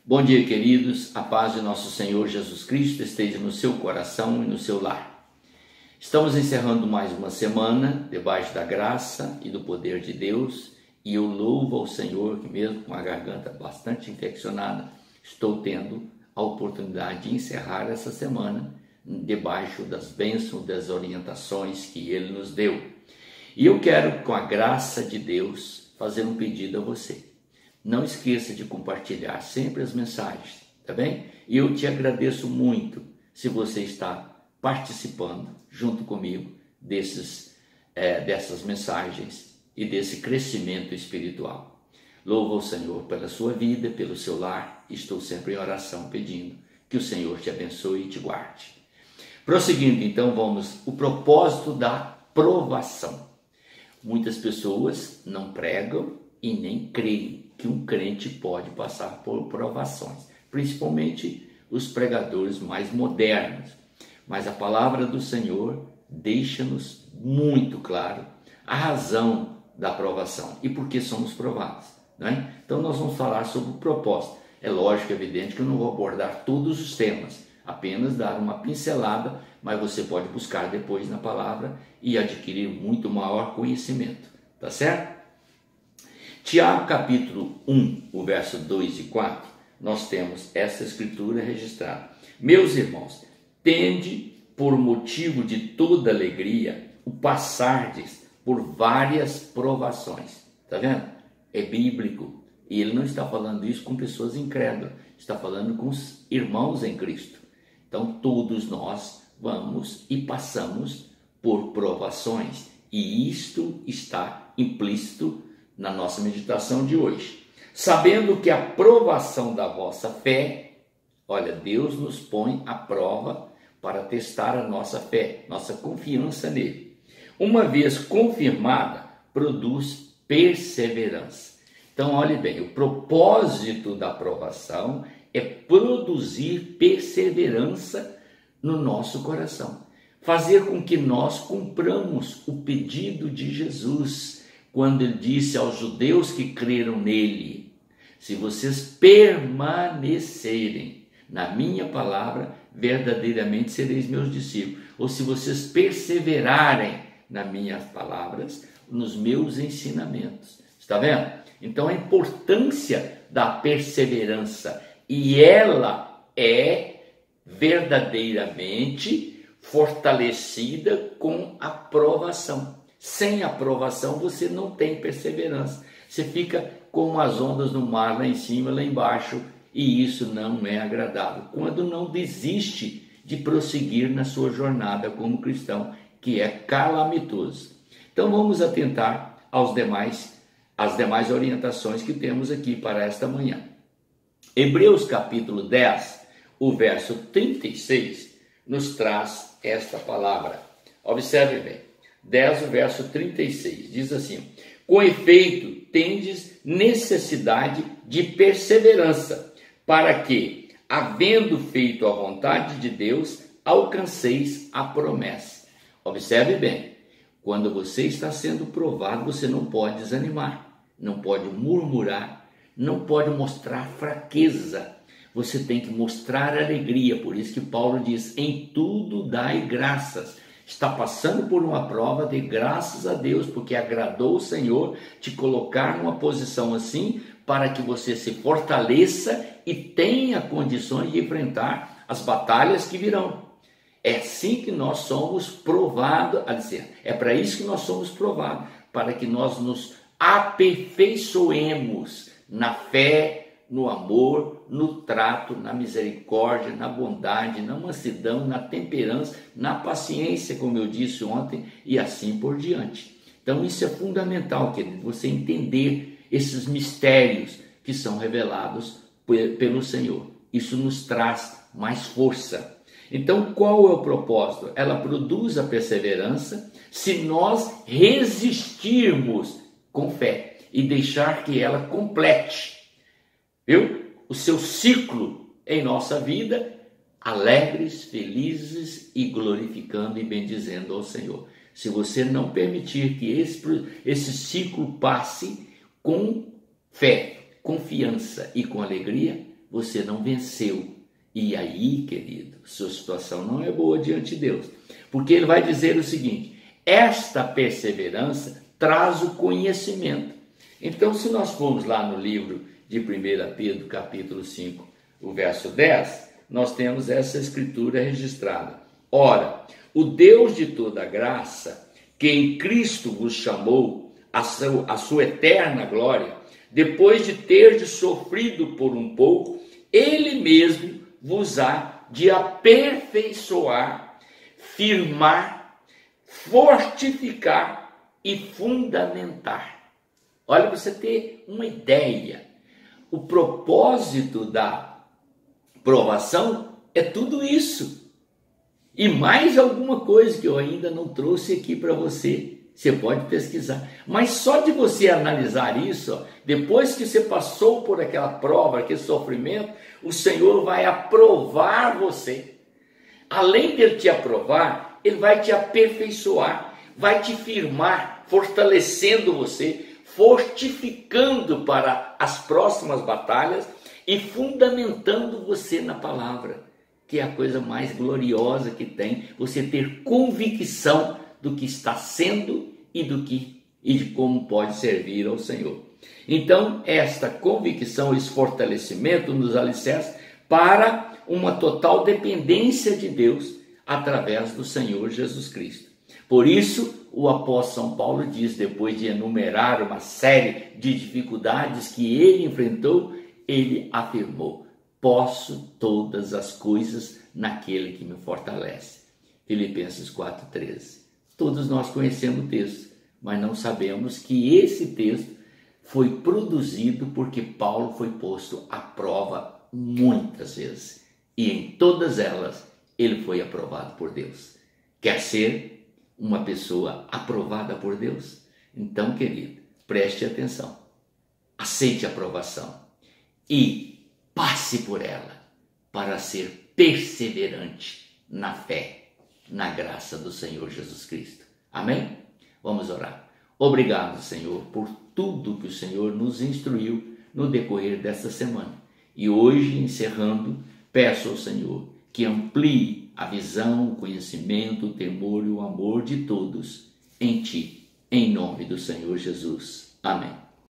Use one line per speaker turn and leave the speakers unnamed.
Bom dia, queridos. A paz de nosso Senhor Jesus Cristo esteja no seu coração e no seu lar. Estamos encerrando mais uma semana debaixo da graça e do poder de Deus, e eu louvo ao Senhor que, mesmo com a garganta bastante infeccionada, estou tendo a oportunidade de encerrar essa semana debaixo das bênçãos, das orientações que Ele nos deu. E eu quero, com a graça de Deus, fazer um pedido a você. Não esqueça de compartilhar sempre as mensagens, tá bem? E eu te agradeço muito se você está participando junto comigo dessas mensagens e desse crescimento espiritual. Louvo ao Senhor pela sua vida, pelo seu lar. Estou sempre em oração pedindo que o Senhor te abençoe e te guarde. Prosseguindo, então, o propósito da provação. Muitas pessoas não pregam e nem creem que um crente pode passar por provações, principalmente os pregadores mais modernos. Mas a palavra do Senhor deixa-nos muito claro a razão da provação e por que somos provados, né? Então nós vamos falar sobre o propósito. É lógico, evidente que eu não vou abordar todos os temas, apenas dar uma pincelada, mas você pode buscar depois na palavra e adquirir muito maior conhecimento, tá certo? Tiago capítulo 1, o verso 2 e 4, nós temos essa escritura registrada. Meus irmãos, tende por motivo de toda alegria o passardes por várias provações. Tá vendo? É bíblico. E ele não está falando isso com pessoas incrédulas, está falando com os irmãos em Cristo. Então todos nós vamos e passamos por provações. E isto está implícito na nossa meditação de hoje. Sabendo que a provação da vossa fé, olha, Deus nos põe à prova para testar a nossa fé, nossa confiança nele. Uma vez confirmada, produz perseverança. Então, olhe bem, o propósito da provação é produzir perseverança no nosso coração. Fazer com que nós cumpramos o pedido de Jesus, quando ele disse aos judeus que creram nele: se vocês permanecerem na minha palavra, verdadeiramente sereis meus discípulos. Ou se vocês perseverarem nas minhas palavras, nos meus ensinamentos. Está vendo? Então a importância da perseverança, e ela é verdadeiramente fortalecida com a provação. Sem aprovação você não tem perseverança. Você fica como as ondas no mar, lá em cima, lá embaixo, e isso não é agradável. Quando não desiste de prosseguir na sua jornada como cristão, que é calamitoso. Então vamos atentar às demais orientações que temos aqui para esta manhã. Hebreus capítulo 10, o verso 36, nos traz esta palavra. Observe bem. 10, o verso 36, diz assim: com efeito, tendes necessidade de perseverança, para que, havendo feito a vontade de Deus, alcanceis a promessa. Observe bem, quando você está sendo provado, você não pode desanimar, não pode murmurar, não pode mostrar fraqueza. Você tem que mostrar alegria. Por isso que Paulo diz: em tudo dai graças. Está passando por uma prova, de graças a Deus, porque agradou o Senhor te colocar numa posição assim, para que você se fortaleça e tenha condições de enfrentar as batalhas que virão. É assim que nós somos provados, é para isso que nós somos provados, para que nós nos aperfeiçoemos na fé, no amor, no trato, na misericórdia, na bondade, na mansidão, na temperança, na paciência, como eu disse ontem, e assim por diante. Então isso é fundamental, querido, você entender esses mistérios que são revelados pelo Senhor. Isso nos traz mais força. Então qual é o propósito? Ela produz a perseverança se nós resistirmos com fé e deixar que ela complete, viu? O seu ciclo em nossa vida, alegres, felizes e glorificando e bendizendo ao Senhor. Se você não permitir que esse ciclo passe com fé, confiança e com alegria, você não venceu. E aí, querido, sua situação não é boa diante de Deus. Porque ele vai dizer o seguinte: esta perseverança traz o conhecimento. Então, se nós formos lá no livro de 1 Pedro, capítulo 5, o verso 10, nós temos essa escritura registrada. Ora, o Deus de toda graça, que em Cristo vos chamou a sua eterna glória, depois de terdes sofrido por um pouco, ele mesmo vos há de aperfeiçoar, firmar, fortificar e fundamentar. Olha, para você ter uma ideia, o propósito da provação é tudo isso. E mais alguma coisa que eu ainda não trouxe aqui para você. Você pode pesquisar. Mas só de você analisar isso, ó, depois que você passou por aquela prova, aquele sofrimento, o Senhor vai aprovar você. Além de Ele te aprovar, Ele vai te aperfeiçoar, vai te firmar, fortalecendo você, fortificando para as próximas batalhas e fundamentando você na palavra, que é a coisa mais gloriosa que tem, você ter convicção do que está sendo e de como pode servir ao Senhor. Então, esta convicção, esse fortalecimento nos alicerça para uma total dependência de Deus através do Senhor Jesus Cristo. Por isso, o apóstolo São Paulo diz, depois de enumerar uma série de dificuldades que ele enfrentou, ele afirmou: posso todas as coisas naquele que me fortalece. Filipenses 4,13. Todos nós conhecemos o texto, mas não sabemos que esse texto foi produzido porque Paulo foi posto à prova muitas vezes. E em todas elas, ele foi aprovado por Deus. Quer ser uma pessoa aprovada por Deus? Então, querido, preste atenção. Aceite a aprovação e passe por ela para ser perseverante na fé, na graça do Senhor Jesus Cristo. Amém? Vamos orar. Obrigado, Senhor, por tudo que o Senhor nos instruiu no decorrer desta semana. E hoje, encerrando, peço ao Senhor que amplie a visão, o conhecimento, o temor e o amor de todos em Ti, em nome do Senhor Jesus. Amém.